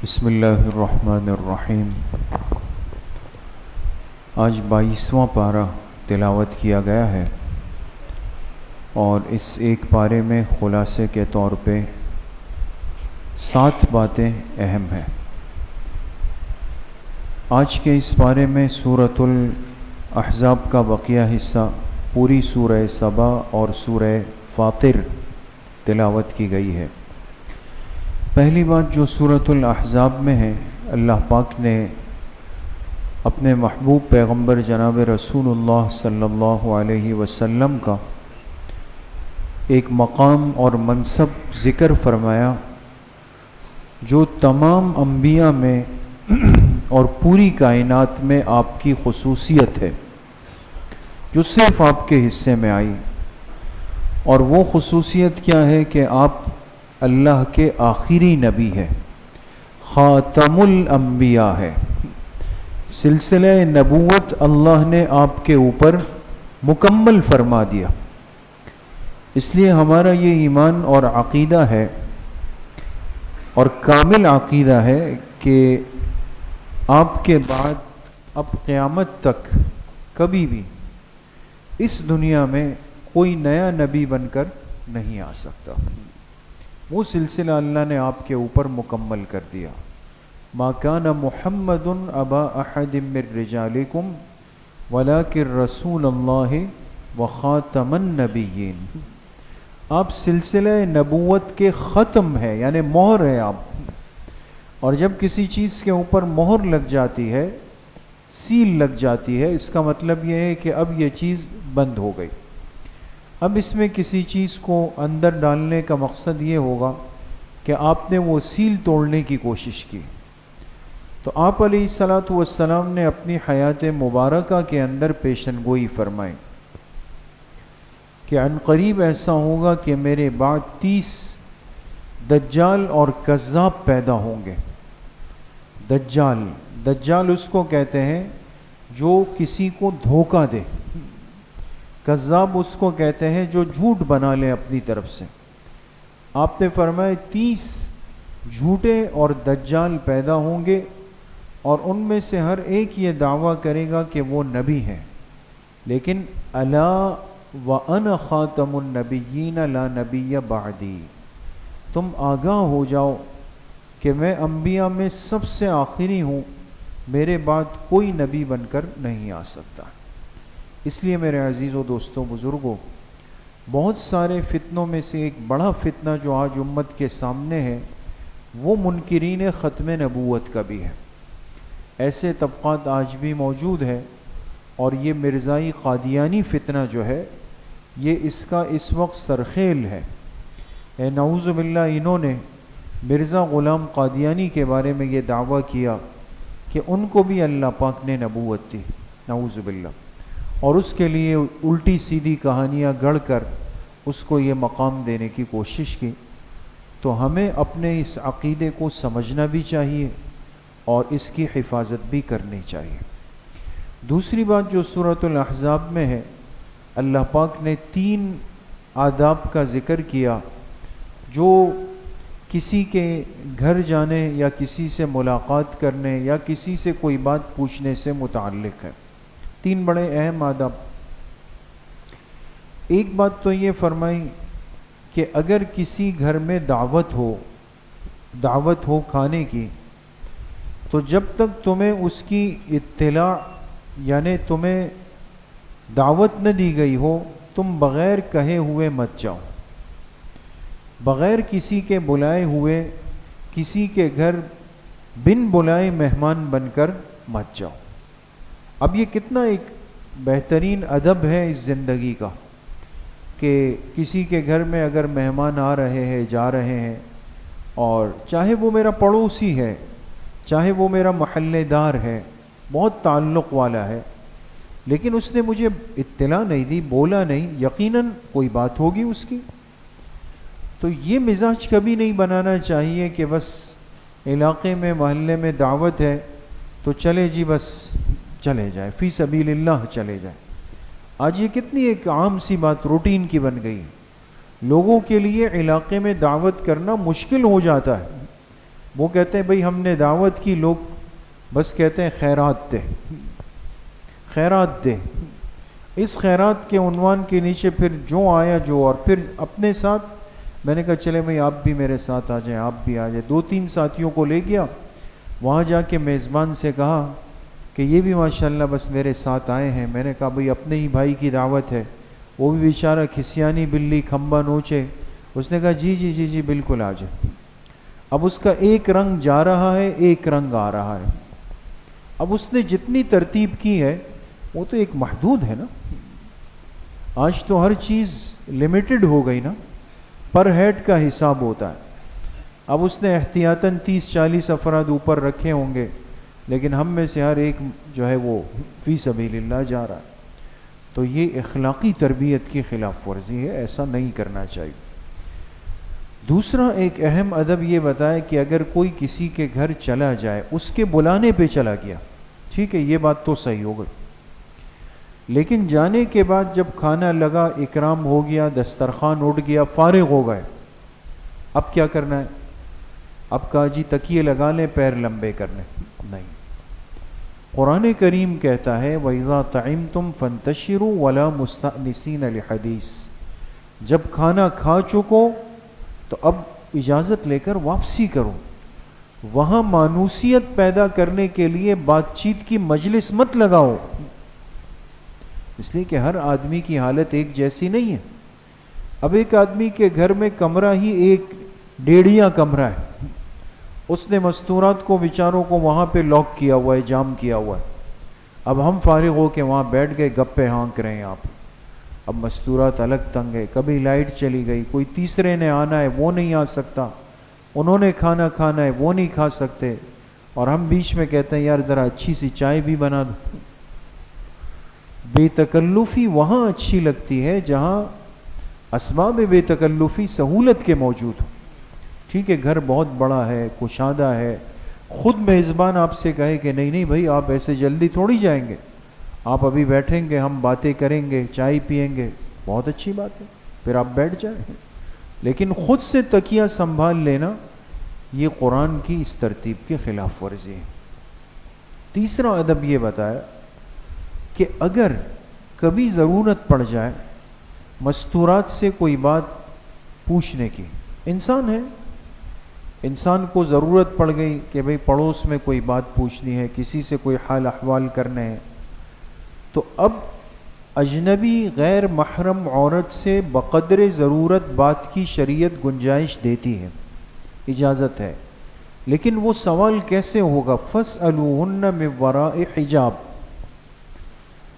بسم اللہ الرحمن الرحیم۔ آج 22واں پارہ تلاوت کیا گیا ہے اور اس ایک پارے میں خلاصے کے طور پہ 7 باتیں اہم ہیں۔ آج کے اس پارے میں سورۃ الاحزاب کا بقیہ حصہ، پوری سورہ سبا اور سورہ فاطر تلاوت کی گئی ہے۔ پہلی بات جو سورۃ الاحزاب میں ہے، اللہ پاک نے اپنے محبوب پیغمبر جناب رسول اللہ صلی اللہ علیہ وسلم کا ایک مقام اور منصب ذکر فرمایا جو تمام انبیاء میں اور پوری کائنات میں آپ کی خصوصیت ہے، جو صرف آپ کے حصے میں آئی۔ اور وہ خصوصیت کیا ہے کہ آپ اللہ کے آخری نبی ہے، خاتم الانبیاء ہے۔ سلسلہ نبوت اللہ نے آپ کے اوپر مکمل فرما دیا۔ اس لیے ہمارا یہ ایمان اور عقیدہ ہے اور کامل عقیدہ ہے کہ آپ کے بعد اب قیامت تک کبھی بھی اس دنیا میں کوئی نیا نبی بن کر نہیں آ سکتا۔ وہ سلسلہ اللہ نے آپ کے اوپر مکمل کر دیا۔ ما کان محمد ابا احد من رجالکم ولکن رسول اللہ وخاتم النبیین۔ آپ سلسلہ نبوت کے ختم ہے، یعنی مہر ہے آپ۔ اور جب کسی چیز کے اوپر مہر لگ جاتی ہے، سیل لگ جاتی ہے، اس کا مطلب یہ ہے کہ اب یہ چیز بند ہو گئی۔ اب اس میں کسی چیز کو اندر ڈالنے کا مقصد یہ ہوگا کہ آپ نے وہ سیل توڑنے کی کوشش کی۔ تو آپ علیہ الصلاۃ والسلام نے اپنی حیات مبارکہ کے اندر پیشن گوئی فرمائی کہ عن قریب ایسا ہوگا کہ میرے بعد 30 دجال اور کذاب پیدا ہوں گے۔ دجال اس کو کہتے ہیں جو کسی کو دھوکہ دے، کذاب اس کو کہتے ہیں جو جھوٹ بنا لے اپنی طرف سے۔ آپ نے فرمایا 30 جھوٹے اور دجال پیدا ہوں گے، اور ان میں سے ہر ایک یہ دعویٰ کرے گا کہ وہ نبی ہے، لیکن الا وانا خاتم النبیین لا نبی بعدی، تم آگاہ ہو جاؤ کہ میں انبیاء میں سب سے آخری ہوں، میرے بعد کوئی نبی بن کر نہیں آ سکتا۔ اس لیے میرے عزیزوں، دوستوں، بزرگوں، بہت سارے فتنوں میں سے ایک بڑا فتنہ جو آج امت کے سامنے ہے وہ منکرین ختم نبوت کا بھی ہے۔ ایسے طبقات آج بھی موجود ہیں، اور یہ مرزائی قادیانی فتنہ جو ہے یہ اس کا اس وقت سرخیل ہے۔ نعوذ باللہ، انہوں نے مرزا غلام قادیانی کے بارے میں یہ دعویٰ کیا کہ ان کو بھی اللہ پاک نے نبوت دی، نعوذ باللہ، اور اس کے لیے الٹی سیدھی کہانیاں گڑھ کر اس کو یہ مقام دینے کی کوشش کی۔ تو ہمیں اپنے اس عقیدے کو سمجھنا بھی چاہیے اور اس کی حفاظت بھی کرنی چاہیے۔ دوسری بات جو سورۃ الاحزاب میں ہے، اللہ پاک نے 3 آداب کا ذکر کیا جو کسی کے گھر جانے یا کسی سے ملاقات کرنے یا کسی سے کوئی بات پوچھنے سے متعلق ہے۔ 3 بڑے اہم آداب۔ ایک بات تو یہ فرمائی کہ اگر کسی گھر میں دعوت ہو کھانے کی، تو جب تک تمہیں اس کی اطلاع، یعنی تمہیں دعوت نہ دی گئی ہو، تم بغیر کہے ہوئے مت جاؤ، بغیر کسی کے بلائے ہوئے کسی کے گھر بن بلائے مہمان بن کر مت جاؤ۔ اب یہ کتنا ایک بہترین ادب ہے اس زندگی کا کہ کسی کے گھر میں اگر مہمان آ رہے ہیں، جا رہے ہیں، اور چاہے وہ میرا پڑوسی ہے، چاہے وہ میرا محلے دار ہے، بہت تعلق والا ہے، لیکن اس نے مجھے اطلاع نہیں دی، بولا نہیں، یقیناً کوئی بات ہوگی اس کی۔ تو یہ مزاج کبھی نہیں بنانا چاہیے کہ بس علاقے میں، محلے میں دعوت ہے تو چلے جی، بس چلے جائے، فی سبیل اللہ چلے جائے۔ آج یہ کتنی ایک عام سی بات روٹین کی بن گئی۔ لوگوں کے لیے علاقے میں دعوت کرنا مشکل ہو جاتا ہے، وہ کہتے ہیں بھئی ہم نے دعوت کی، لوگ بس کہتے ہیں خیرات دے، خیرات دے. اس خیرات کے عنوان کے نیچے پھر جو آیا جو، اور پھر اپنے ساتھ میں نے کہا چلے بھئی آپ بھی میرے ساتھ آ جائیں، آپ بھی آ جائیں. 2-3 ساتھیوں کو لے گیا، وہاں جا کے میزبان سے کہا کہ یہ بھی ماشاءاللہ بس میرے ساتھ آئے ہیں. میں نے کہا بھئی اپنے ہی بھائی کی دعوت ہے. وہ بھی بیچارہ کھسیانی بلی کھمبا نوچے. اس نے کہا جی جی جی جی بالکل آ جائیں. اب اس کا ایک رنگ جا رہا ہے، ایک رنگ آ رہا ہے. اب اس نے جتنی ترتیب کی ہے وہ تو ایک محدود ہے نا. آج تو ہر چیز لمیٹڈ ہو گئی نا، پر ہیڈ کا حساب ہوتا ہے. اب اس نے احتیاطاً 30-40 افراد اوپر رکھے ہوں گے، لیکن ہم میں سے ہر ایک جو ہے وہ فی سبیل اللہ جا رہا ہے. تو یہ اخلاقی تربیت کی خلاف ورزی ہے، ایسا نہیں کرنا چاہیے. دوسرا ایک اہم ادب یہ بتایا کہ اگر کوئی کسی کے گھر چلا جائے، اس کے بلانے پہ چلا گیا، ٹھیک ہے یہ بات تو صحیح ہو گئی، لیکن جانے کے بعد جب کھانا لگا، اکرام ہو گیا، دسترخوان اٹھ گیا، فارغ ہو گئے، اب کیا کرنا ہے؟ اب کہا جی تکیے لگا لیں، پیر لمبے کرنے نہیں. قرآن کریم کہتا ہے وَإِذَا طَعِمْتُمْ فَانْتَشِرُوا وَلَا مُسْتَأْنِسِينَ لِحَدِيثٍ. جب کھانا کھا چکو تو اب اجازت لے کر واپسی کرو. وہاں مانوسیت پیدا کرنے کے لیے بات چیت کی مجلس مت لگاؤ، اس لیے کہ ہر آدمی کی حالت ایک جیسی نہیں ہے. اب ایک آدمی کے گھر میں کمرہ ہی ایک ڈیڑھیا کمرہ ہے، اس نے مستورات کو بیچاروں کو وہاں پہ لاک کیا ہوا ہے، جام کیا ہوا ہے. اب ہم فارغ ہو کے وہاں بیٹھ گئے، گپے ہانک رہے ہیں آپ. اب مستورات الگ تنگ ہے، کبھی لائٹ چلی گئی، کوئی تیسرے نے آنا ہے وہ نہیں آ سکتا، انہوں نے کھانا کھانا ہے وہ نہیں کھا سکتے، اور ہم بیچ میں کہتے ہیں یار ذرا اچھی سی چائے بھی بنا دو. بے تکلفی وہاں اچھی لگتی ہے جہاں اسباب بے تکلفی سہولت کے موجود ہو. ٹھیک ہے گھر بہت بڑا ہے، کشادہ ہے، خود میزبان آپ سے کہے کہ نہیں نہیں بھائی آپ ایسے جلدی تھوڑی جائیں گے، آپ ابھی بیٹھیں گے، ہم باتیں کریں گے، چائے پئیں گے، بہت اچھی بات ہے، پھر آپ بیٹھ جائیں. لیکن خود سے تکیہ سنبھال لینا یہ قرآن کی اس ترتیب کے خلاف ورزی ہے. تیسرا ادب یہ بتایا کہ اگر کبھی ضرورت پڑ جائے مستورات سے کوئی بات پوچھنے کی، انسان ہے، انسان کو ضرورت پڑ گئی کہ بھئی پڑوس میں کوئی بات پوچھنی ہے، کسی سے کوئی حال احوال کرنے ہیں، تو اب اجنبی غیر محرم عورت سے بقدر ضرورت بات کی شریعت گنجائش دیتی ہے، اجازت ہے. لیکن وہ سوال کیسے ہوگا؟ فَاسْأَلُوهُنَّ مِنْ وَرَاءِ حِجَابٍ.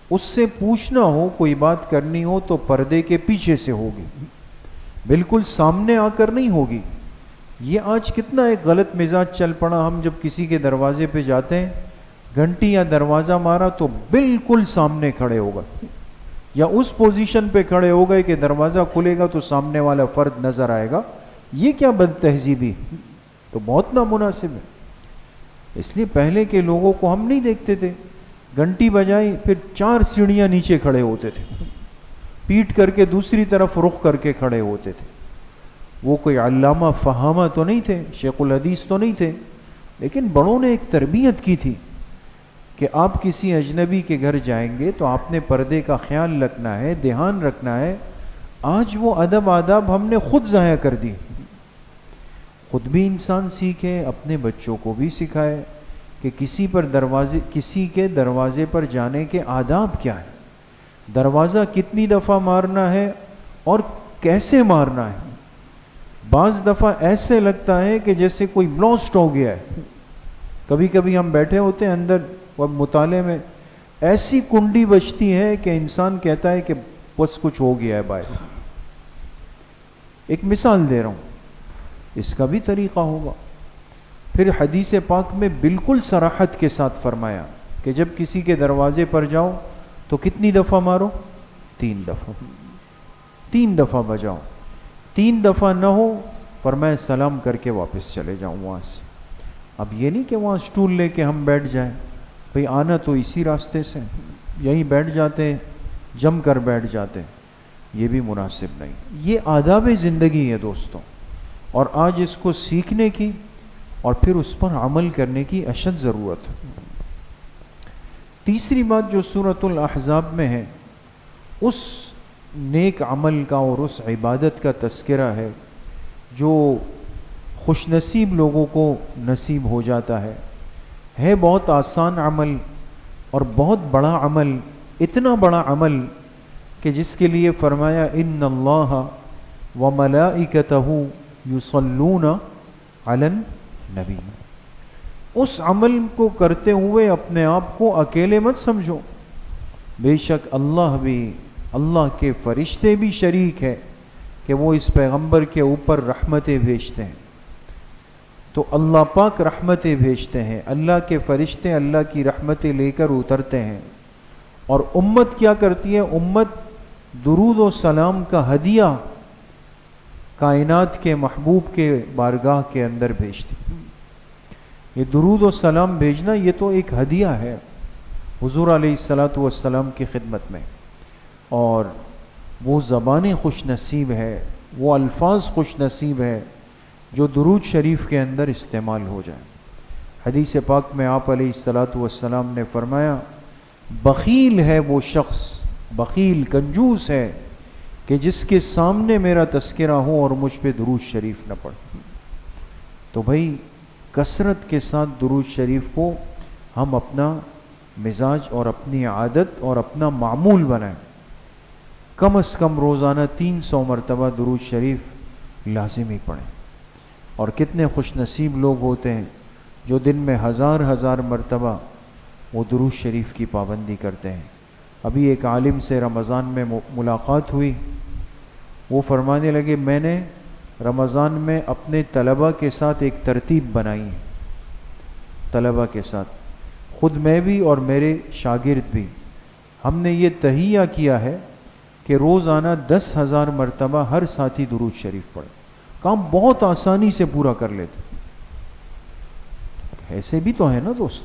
اس سے پوچھنا ہو، کوئی بات کرنی ہو تو پردے کے پیچھے سے ہوگی، بالکل سامنے آ کر نہیں ہوگی. یہ آج کتنا ایک غلط مزاج چل پڑا. ہم جب کسی کے دروازے پہ جاتے ہیں، گھنٹی یا دروازہ مارا تو بالکل سامنے کھڑے ہوگا، یا اس پوزیشن پہ کھڑے ہو گئے کہ دروازہ کھلے گا تو سامنے والا فرد نظر آئے گا. یہ کیا بد تہذیبی، تو بہت نامناسب ہے. اس لیے پہلے کے لوگوں کو ہم نہیں دیکھتے تھے، گھنٹی بجائی پھر 4 سیڑھیاں نیچے کھڑے ہوتے تھے، پیٹ کر کے دوسری طرف رخ کر کے کھڑے ہوتے تھے. وہ کوئی علامہ فہامہ تو نہیں تھے، شیخ الحدیث تو نہیں تھے، لیکن بڑوں نے ایک تربیت کی تھی کہ آپ کسی اجنبی کے گھر جائیں گے تو آپ نے پردے کا خیال رکھنا ہے، دھیان رکھنا ہے. آج وہ ادب آداب ہم نے خود ضائع کر دی. خود بھی انسان سیکھے، اپنے بچوں کو بھی سکھائے کہ کسی کے دروازے پر جانے کے آداب کیا ہے، دروازہ کتنی دفعہ مارنا ہے اور کیسے مارنا ہے. بعض دفعہ ایسے لگتا ہے کہ جیسے کوئی بلاسٹ ہو گیا ہے. کبھی کبھی ہم بیٹھے ہوتے ہیں اندر اور مطالعے میں، ایسی کنڈی بجتی ہے کہ انسان کہتا ہے کہ بس کچھ ہو گیا ہے باہر. ایک مثال دے رہا ہوں، اس کا بھی طریقہ ہوگا. پھر حدیث پاک میں بالکل صراحت کے ساتھ فرمایا کہ جب کسی کے دروازے پر جاؤ تو کتنی دفعہ مارو؟ 3 دفعہ. 3 دفعہ بجاؤ. 3 دفعہ نہ ہو فرمایا سلام کر کے واپس چلے جاؤں وہاں سے. اب یہ نہیں کہ وہاں سٹول لے کے ہم بیٹھ جائیں، بھئی آنا تو اسی راستے سے، یہیں بیٹھ جاتے ہیں، جم کر بیٹھ جاتے ہیں، یہ بھی مناسب نہیں. یہ آداب زندگی ہے دوستوں، اور آج اس کو سیکھنے کی اور پھر اس پر عمل کرنے کی اشد ضرورت ہے۔ تیسری بات جو سورۃ الاحزاب میں ہے، اس نیک عمل کا اور اس عبادت کا تذکرہ ہے جو خوش نصیب لوگوں کو نصیب ہو جاتا ہے بہت آسان عمل اور بہت بڑا عمل، اتنا بڑا عمل کہ جس کے لیے فرمایا ان اللہ وملائکتہ یصلون علی النبی۔ اس عمل کو کرتے ہوئے اپنے آپ کو اکیلے مت سمجھو، بے شک اللہ بھی، اللہ کے فرشتے بھی شریک ہے کہ وہ اس پیغمبر کے اوپر رحمتیں بھیجتے ہیں۔ تو اللہ پاک رحمتیں بھیجتے ہیں، اللہ کے فرشتے اللہ کی رحمتیں لے کر اترتے ہیں، اور امت کیا کرتی ہے؟ امت درود و سلام کا ہدیہ کائنات کے محبوب کے بارگاہ کے اندر بھیجتی۔ یہ درود و سلام بھیجنا یہ تو ایک ہدیہ ہے حضور علیہ الصلاۃ والسلام کی خدمت میں، اور وہ زبانیں خوش نصیب ہے، وہ الفاظ خوش نصیب ہے جو درود شریف کے اندر استعمال ہو جائے۔ حدیث پاک میں آپ علیہ الصلاۃ والسلام نے فرمایا بخیل ہے وہ شخص، بخیل کنجوس ہے کہ جس کے سامنے میرا تذکرہ ہو اور مجھ پہ درود شریف نہ پڑھے۔ تو بھائی کثرت کے ساتھ درود شریف کو ہم اپنا مزاج اور اپنی عادت اور اپنا معمول بنائیں، کم از کم روزانہ 300 مرتبہ درود شریف لازمی پڑھیں۔ اور کتنے خوش نصیب لوگ ہوتے ہیں جو دن میں ہزار مرتبہ وہ درود شریف کی پابندی کرتے ہیں۔ ابھی ایک عالم سے رمضان میں ملاقات ہوئی، وہ فرمانے لگے میں نے رمضان میں اپنے طلبہ کے ساتھ ایک ترتیب بنائی ہے، طلبہ کے ساتھ، خود میں بھی اور میرے شاگرد بھی، ہم نے یہ تہیہ کیا ہے کہ روزانہ 10,000 مرتبہ ہر ساتھی درود شریف پڑھے۔ کام بہت آسانی سے پورا کر لیتے، ایسے بھی تو ہے نا دوست،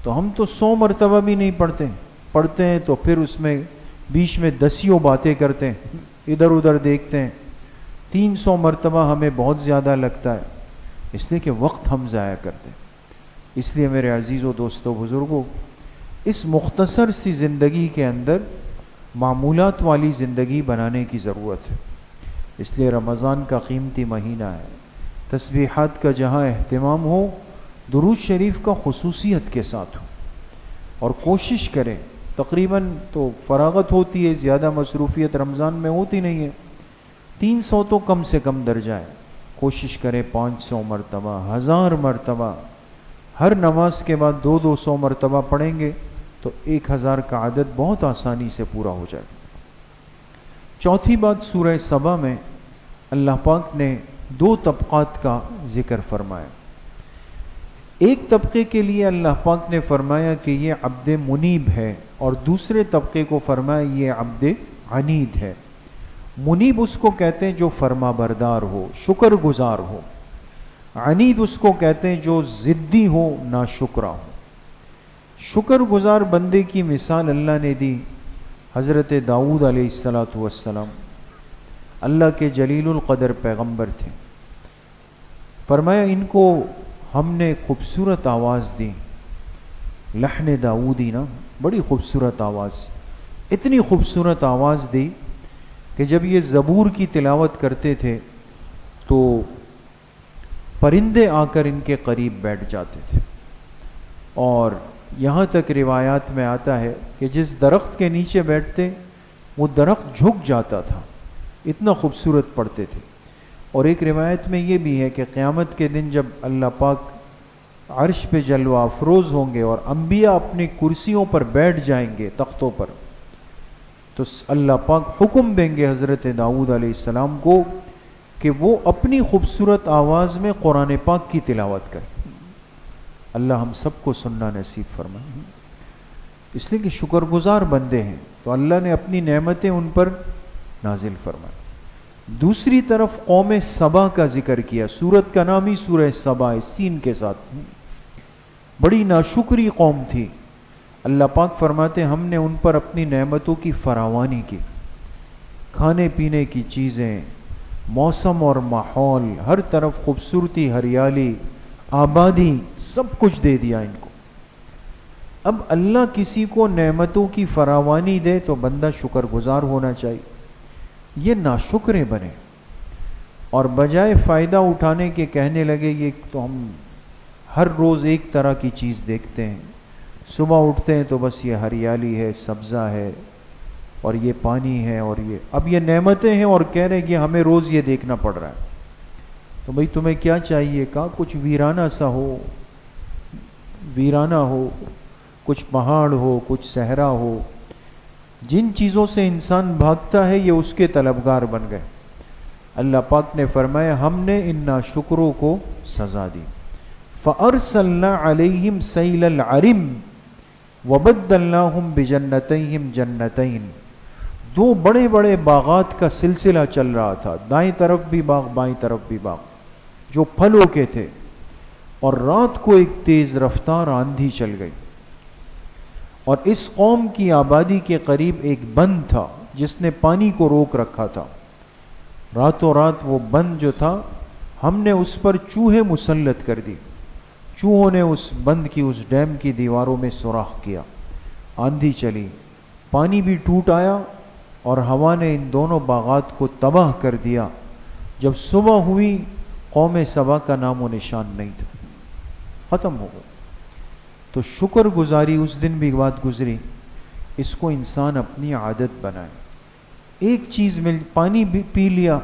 تو ہم تو 100 مرتبہ بھی نہیں پڑھتے ہیں تو پھر اس میں بیچ میں دسیوں باتیں کرتے ہیں، ادھر ادھر دیکھتے ہیں۔ 300 مرتبہ ہمیں بہت زیادہ لگتا ہے، اس لیے کہ وقت ہم ضائع کرتے ہیں۔ اس لیے میرے عزیز و دوستو بزرگوں، اس مختصر سی زندگی کے اندر معمولات والی زندگی بنانے کی ضرورت ہے۔ اس لیے رمضان کا قیمتی مہینہ ہے، تسبیحات کا جہاں اہتمام ہو، درود شریف کا خصوصیت کے ساتھ ہو، اور کوشش کریں، تقریباً تو فراغت ہوتی ہے، زیادہ مصروفیت رمضان میں ہوتی نہیں ہے، 300 تو کم سے کم درجہ ہے، کوشش کریں 500 مرتبہ، 1000 مرتبہ، ہر نماز کے بعد 200 مرتبہ پڑھیں گے تو 1000 کا عدد بہت آسانی سے پورا ہو جائے گا۔ چوتھی بات، سورہ سبا میں اللہ پاک نے 2 طبقات کا ذکر فرمایا۔ ایک طبقے کے لیے اللہ پاک نے فرمایا کہ یہ عبد منیب ہے، اور دوسرے طبقے کو فرمایا یہ عبد عنید ہے۔ منیب اس کو کہتے ہیں جو فرما بردار ہو، شکر گزار ہو، عنید اس کو کہتے ہیں جو ضدی ہو، ناشکرا ہو۔ شکر گزار بندے کی مثال اللہ نے دی، حضرت داؤد علیہ السلام، اللہ کے جلیل القدر پیغمبر تھے، فرمایا ان کو ہم نے خوبصورت آواز دی، لحن داؤدی نا، بڑی خوبصورت آواز، اتنی خوبصورت آواز دی کہ جب یہ زبور کی تلاوت کرتے تھے تو پرندے آ کر ان کے قریب بیٹھ جاتے تھے، اور یہاں تک روایات میں آتا ہے کہ جس درخت کے نیچے بیٹھتے وہ درخت جھک جاتا تھا، اتنا خوبصورت پڑھتے تھے۔ اور ایک روایت میں یہ بھی ہے کہ قیامت کے دن جب اللہ پاک عرش پہ جلوہ افروز ہوں گے اور انبیاء اپنی کرسیوں پر بیٹھ جائیں گے، تختوں پر، تو اللہ پاک حکم دیں گے حضرت داؤد علیہ السلام کو کہ وہ اپنی خوبصورت آواز میں قرآن پاک کی تلاوت کریں۔ اللہ ہم سب کو سننا نصیب فرمائے، اس لیے کہ شکر گزار بندے ہیں تو اللہ نے اپنی نعمتیں ان پر نازل فرمائے۔ دوسری طرف قوم سبا کا ذکر کیا، سورت کا نام ہی سورہ سبا ہے، سین کے ساتھ، بڑی ناشکری قوم تھی۔ اللہ پاک فرماتے ہم نے ان پر اپنی نعمتوں کی فراوانی کی، کھانے پینے کی چیزیں، موسم اور ماحول، ہر طرف خوبصورتی، ہریالی، آبادی، سب کچھ دے دیا ان کو۔ اب اللہ کسی کو نعمتوں کی فراوانی دے تو بندہ شکر گزار ہونا چاہیے، یہ ناشکرے بنے اور بجائے فائدہ اٹھانے کے کہنے لگے یہ تو ہم ہر روز ایک طرح کی چیز دیکھتے ہیں، صبح اٹھتے ہیں تو بس یہ ہریالی ہے، سبزہ ہے اور یہ پانی ہے اور اب یہ نعمتیں ہیں اور کہہ رہے ہیں کہ ہمیں روز یہ دیکھنا پڑ رہا ہے۔ تو بھئی تمہیں کیا چاہیے؟ کہا کچھ ویرانہ سا ہو، ویرانہ ہو، کچھ پہاڑ ہو، کچھ صحرا ہو۔ جن چیزوں سے انسان بھاگتا ہے یہ اس کے طلبگار بن گئے۔ اللہ پاک نے فرمایا ہم نے ان ناشکروں کو سزا دی۔ فَأَرْسَلْنَا عَلَيْهِمْ سَيْلَ الْعَرِمِ وَبَدَّلْنَاهُمْ بِجَنَّتَيْهِمْ جَنَّتَيْنِ، دو بڑے بڑے باغات کا سلسلہ چل رہا تھا، دائیں طرف بھی باغ بائیں طرف بھی باغ، جو پھلوں کے تھے، اور رات کو ایک تیز رفتار آندھی چل گئی، اور اس قوم کی آبادی کے قریب ایک بند تھا جس نے پانی کو روک رکھا تھا۔ راتوں رات وہ بند جو تھا ہم نے اس پر چوہے مسلط کر دی، چوہوں نے اس بند کی، اس ڈیم کی دیواروں میں سوراخ کیا، آندھی چلی، پانی بھی ٹوٹ آیا اور ہوا نے ان دونوں باغات کو تباہ کر دیا۔ جب صبح ہوئی قوم سبا کا نام و نشان نہیں تھا، ختم ہو گیا۔ تو شکر گزاری اس دن بھی بات گزری، اس کو انسان اپنی عادت بنائے۔ ایک چیز مل، پانی بھی پی لیا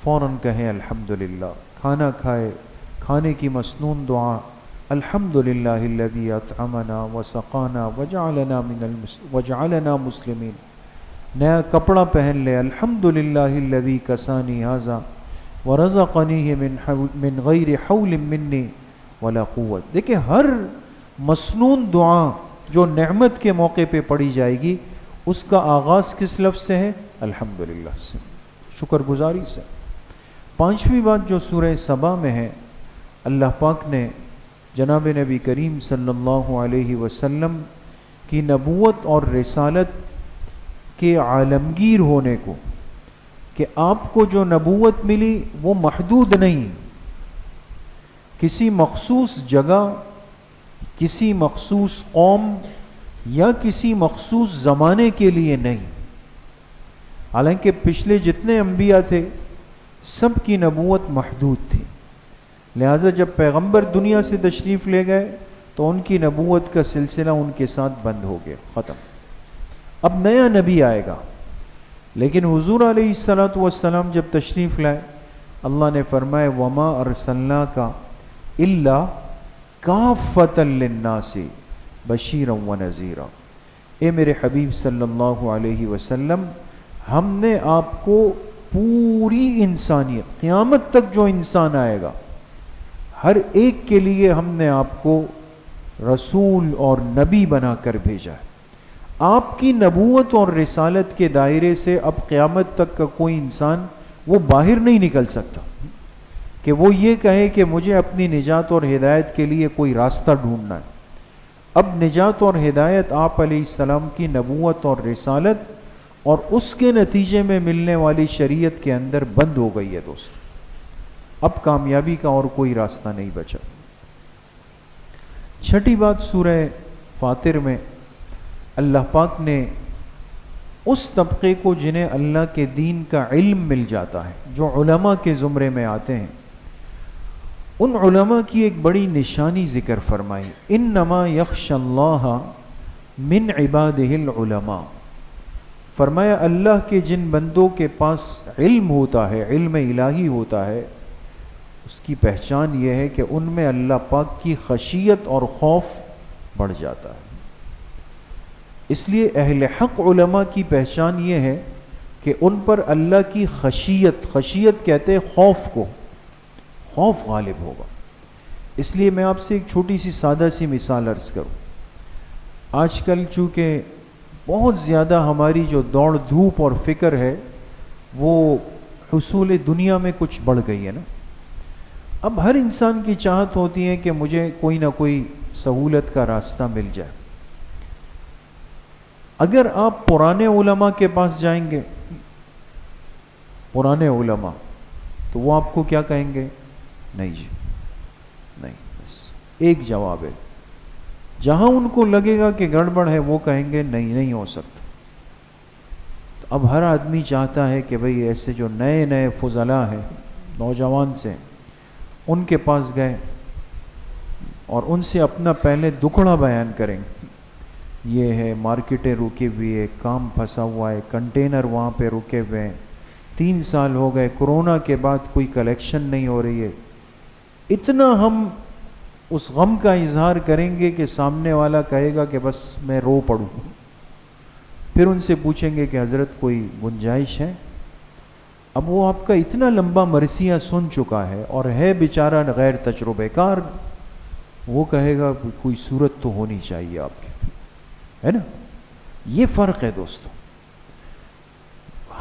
فوراً کہے الحمدللہ، کھانا کھائے، کھانے کی مسنون دعا الحمدللہ الذی اطعمنا وسقانا وجعلنا مسلمین۔ نیا کپڑا پہن لے الحمدللہ الذی کسانی ھذا ورزقنیہ من غیر حول منی ولا قوت۔ دیکھیں ہر مسنون دعا جو نعمت کے موقع پہ پڑھی جائے گی اس کا آغاز کس لفظ سے ہے؟ الحمدللہ سے، شکر گزاری سے۔ پانچویں بات جو سورہ سبا میں ہے، اللہ پاک نے جناب نبی کریم صلی اللہ علیہ وسلم کی نبوت اور رسالت کے عالمگیر ہونے کو، کہ آپ کو جو نبوت ملی وہ محدود نہیں، کسی مخصوص جگہ، کسی مخصوص قوم یا کسی مخصوص زمانے کے لیے نہیں۔ حالانکہ پچھلے جتنے انبیاء تھے سب کی نبوت محدود تھی، لہٰذا جب پیغمبر دنیا سے تشریف لے گئے تو ان کی نبوت کا سلسلہ ان کے ساتھ بند ہو گیا، ختم۔ اب نیا نبی آئے گا، لیکن حضور علیہ السلام جب تشریف لائے اللہ نے فرمایا وما ارسلناک الا کافۃ للناس بشیرا ونذیرا، اے میرے حبیب صلی اللہ علیہ وسلم ہم نے آپ کو پوری انسانیت، قیامت تک جو انسان آئے گا ہر ایک کے لیے ہم نے آپ کو رسول اور نبی بنا کر بھیجا ہے۔ آپ کی نبوت اور رسالت کے دائرے سے اب قیامت تک کا کوئی انسان وہ باہر نہیں نکل سکتا کہ وہ یہ کہے کہ مجھے اپنی نجات اور ہدایت کے لیے کوئی راستہ ڈھونڈنا ہے۔ اب نجات اور ہدایت آپ علیہ السلام کی نبوت اور رسالت اور اس کے نتیجے میں ملنے والی شریعت کے اندر بند ہو گئی ہے دوست، اب کامیابی کا اور کوئی راستہ نہیں بچا۔ چھٹی بات سورہ فاطر میں اللہ پاک نے اس طبقے کو جنہیں اللہ کے دین کا علم مل جاتا ہے، جو علماء کے زمرے میں آتے ہیں، ان علماء کی ایک بڑی نشانی ذکر فرمائی، انما یخشی اللہ من عبادہ العلماء۔ فرمایا اللہ کے جن بندوں کے پاس علم ہوتا ہے، علم الہی ہوتا ہے، اس کی پہچان یہ ہے کہ ان میں اللہ پاک کی خشیت اور خوف بڑھ جاتا ہے۔ اس لیے اہل حق علماء کی پہچان یہ ہے کہ ان پر اللہ کی خشیت کہتے ہیں خوف کو، خوف غالب ہوگا۔ اس لیے میں آپ سے ایک چھوٹی سی سادہ سی مثال عرض کروں۔ آج کل چونکہ بہت زیادہ ہماری جو دوڑ دھوپ اور فکر ہے وہ حصول دنیا میں کچھ بڑھ گئی ہے نا، اب ہر انسان کی چاہت ہوتی ہے کہ مجھے کوئی نہ کوئی سہولت کا راستہ مل جائے۔ اگر آپ پرانے علماء کے پاس جائیں گے، پرانے علماء، تو وہ آپ کو کیا کہیں گے؟ نہیں جی نہیں، ایک جواب ہے. جہاں ان کو لگے گا کہ گڑبڑ ہے وہ کہیں گے نہیں نہیں ہو سکتا. تو اب ہر آدمی چاہتا ہے کہ بھئی ایسے جو نئے نئے فضلاء ہیں نوجوان سے ان کے پاس گئے اور ان سے اپنا پہلے دکھڑا بیان کریں. یہ ہے مارکیٹیں رکی ہوئی ہے, کام پھنسا ہوا ہے, کنٹینر وہاں پہ رکے ہوئے ہیں, 3 سال ہو گئے, کورونا کے بعد کوئی کلیکشن نہیں ہو رہی ہے. اتنا ہم اس غم کا اظہار کریں گے کہ سامنے والا کہے گا کہ بس میں رو پڑوں. پھر ان سے پوچھیں گے کہ حضرت کوئی گنجائش ہے. اب وہ آپ کا اتنا لمبا مرثیہ سن چکا ہے اور ہے بیچارہ غیر تجربہ کار, وہ کہے گا کوئی صورت تو ہونی چاہیے آپ کی, ہے نا. یہ فرق ہے دوستو.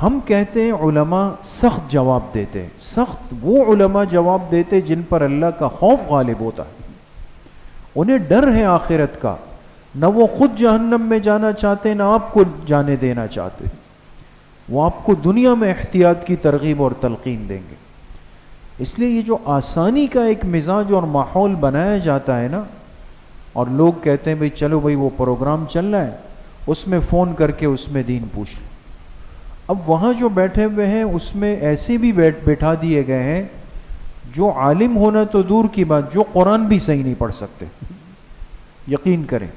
ہم کہتے ہیں علماء سخت جواب دیتے ہیں. سخت وہ علماء جواب دیتے جن پر اللہ کا خوف غالب ہوتا ہے, انہیں ڈر ہے آخرت کا, نہ وہ خود جہنم میں جانا چاہتے نہ آپ کو جانے دینا چاہتے. وہ آپ کو دنیا میں احتیاط کی ترغیب اور تلقین دیں گے. اس لیے یہ جو آسانی کا ایک مزاج اور ماحول بنایا جاتا ہے نا, اور لوگ کہتے ہیں بھئی چلو بھئی وہ پروگرام چل رہا ہے اس میں فون کر کے اس میں دین پوچھ لو. اب وہاں جو بیٹھے ہوئے ہیں اس میں ایسے بھی بٹھا دیے گئے ہیں جو عالم ہونا تو دور کی بات, جو قرآن بھی صحیح نہیں پڑھ سکتے. یقین کریں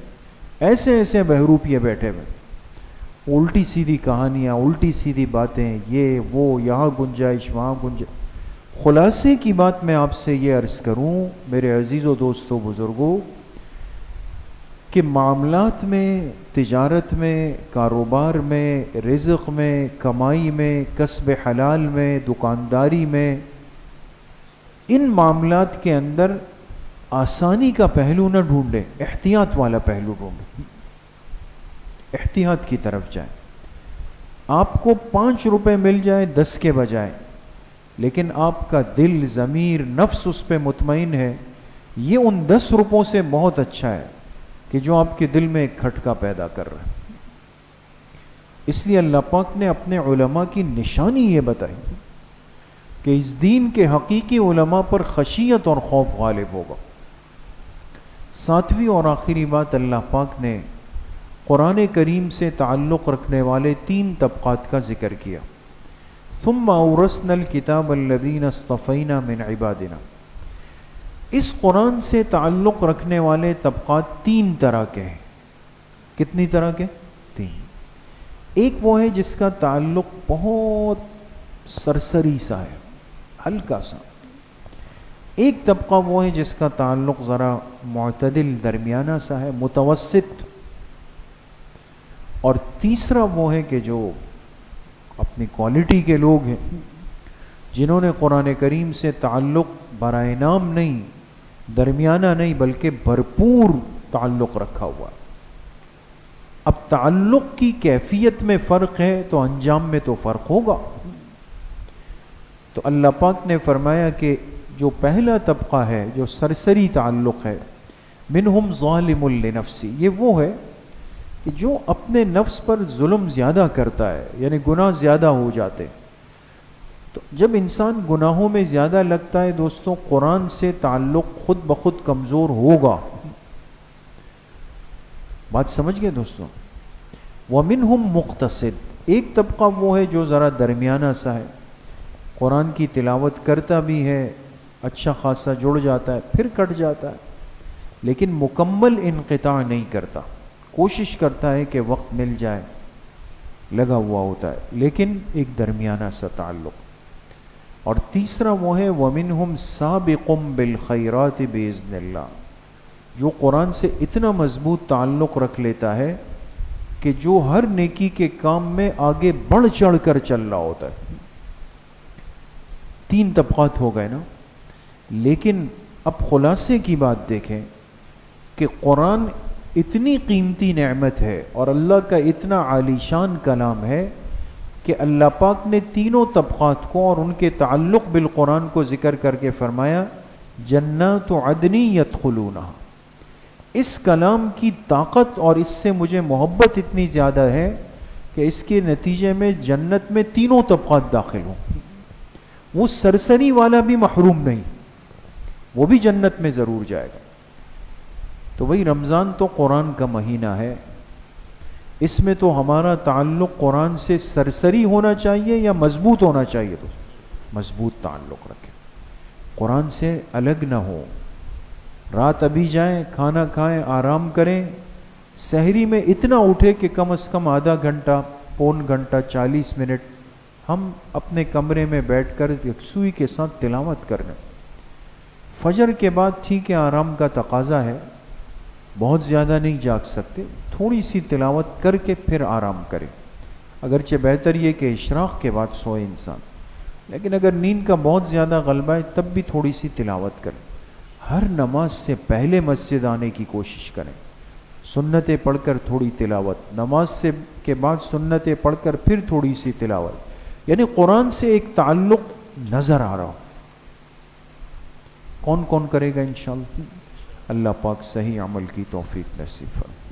ایسے ایسے بہروپیے بیٹھے ہوئے, الٹی سیدھی کہانیاں, الٹی سیدھی باتیں, یہ وہ, یہاں گنجائش وہاں گنجائش. خلاصے کی بات میں آپ سے یہ عرض کروں میرے عزیزوں دوستوں بزرگوں کہ معاملات میں, تجارت میں, کاروبار میں, رزق میں, کمائی میں, کسب حلال میں, دکانداری میں, ان معاملات کے اندر آسانی کا پہلو نہ ڈھونڈیں, احتیاط والا پہلو ڈھونڈیں. احتیاط کی طرف جائیں. آپ کو 5 روپے مل جائے 10 کے بجائے, لیکن آپ کا دل, ضمیر, نفس اس پہ مطمئن ہے, یہ ان 10 روپوں سے بہت اچھا ہے کہ جو آپ کے دل میں ایک کھٹکا پیدا کر رہا ہے. اس لیے اللہ پاک نے اپنے علماء کی نشانی یہ بتائی کہ اس دین کے حقیقی علماء پر خشیت اور خوف غالب ہوگا. 7ویں اور آخری بات, اللہ پاک نے قرآن کریم سے تعلق رکھنے والے 3 طبقات کا ذکر کیا. ثم اورثنا الکتاب الذین اصطفینا من عبادنا. اس قرآن سے تعلق رکھنے والے طبقات 3 طرح کے ہیں. کتنی طرح کے؟ 3. ایک وہ ہے جس کا تعلق بہت سرسری سا ہے, ہلکا سا. ایک طبقہ وہ ہے جس کا تعلق ذرا معتدل درمیانہ سا ہے, متوسط. اور تیسرا وہ ہے کہ جو اپنی کوالٹی کے لوگ ہیں, جنہوں نے قرآن کریم سے تعلق برائے نام نہیں, درمیانہ نہیں, بلکہ بھرپور تعلق رکھا ہوا. اب تعلق کی کیفیت میں فرق ہے تو انجام میں تو فرق ہوگا. تو اللہ پاک نے فرمایا کہ جو پہلا طبقہ ہے جو سرسری تعلق ہے, منہم ظالم لنفسی, یہ وہ ہے کہ جو اپنے نفس پر ظلم زیادہ کرتا ہے, یعنی گناہ زیادہ ہو جاتے. تو جب انسان گناہوں میں زیادہ لگتا ہے دوستوں, قرآن سے تعلق خود بخود کمزور ہوگا. بات سمجھ گئے دوستوں؟ وَمِنْهُمْ مُقْتَصِدٌ, ایک طبقہ وہ ہے جو ذرا درمیانہ سا ہے, قرآن کی تلاوت کرتا بھی ہے, اچھا خاصا جڑ جاتا ہے, پھر کٹ جاتا ہے, لیکن مکمل انقطاع نہیں کرتا, کوشش کرتا ہے کہ وقت مل جائے, لگا ہوا ہوتا ہے, لیکن ایک درمیانہ سا تعلق. اور تیسرا وہ ہے وَمِنْهُمْ سَابِقٌ بِالْخَيْرَاتِ بِإِذْنِ اللَّهِ, جو قرآن سے اتنا مضبوط تعلق رکھ لیتا ہے کہ جو ہر نیکی کے کام میں آگے بڑھ چڑھ کر چل رہا ہوتا ہے. 3 طبقات ہو گئے نا. لیکن اب خلاصے کی بات دیکھیں کہ قرآن اتنی قیمتی نعمت ہے اور اللہ کا اتنا عالی شان کلام ہے کہ اللہ پاک نے تینوں طبقات کو اور ان کے تعلق بالقرآن کو ذکر کر کے فرمایا جنات عدن یدخلونہا. اس کلام کی طاقت اور اس سے مجھے محبت اتنی زیادہ ہے کہ اس کے نتیجے میں جنت میں تینوں طبقات داخل ہوں. وہ سرسری والا بھی محروم نہیں, وہ بھی جنت میں ضرور جائے گا. تو وہی رمضان تو قرآن کا مہینہ ہے، اس میں تو ہمارا تعلق قرآن سے سرسری ہونا چاہیے یا مضبوط ہونا چاہیے؟ تو مضبوط تعلق رکھیں، قرآن سے الگ نہ ہو۔ رات ابھی جائیں، کھانا کھائیں، آرام کریں، سحری میں اتنا اٹھے کہ کم از کم آدھا گھنٹہ، پون گھنٹہ، 40 منٹ ہم اپنے کمرے میں بیٹھ کر یکسوئی کے ساتھ تلاوت کر لیں۔ فجر کے بعد ٹھیک ہے آرام کا تقاضا ہے، بہت زیادہ نہیں جاگ سکتے، تھوڑی سی تلاوت کر کے پھر آرام کریں۔ اگرچہ بہتر یہ کہ اشراق کے بعد سوئے انسان، لیکن اگر نیند کا بہت زیادہ غلبہ ہے تب بھی تھوڑی سی تلاوت کریں۔ ہر نماز سے پہلے مسجد آنے کی کوشش کریں، سنتیں پڑھ کر تھوڑی تلاوت، نماز سے کے بعد سنتیں پڑھ کر پھر تھوڑی سی تلاوت، یعنی قرآن سے ایک تعلق نظر آ رہا ہو۔ کون کون کرے گا انشاءاللہ؟ اللہ پاک صحیح عمل کی توفیق نصیب فرمائے۔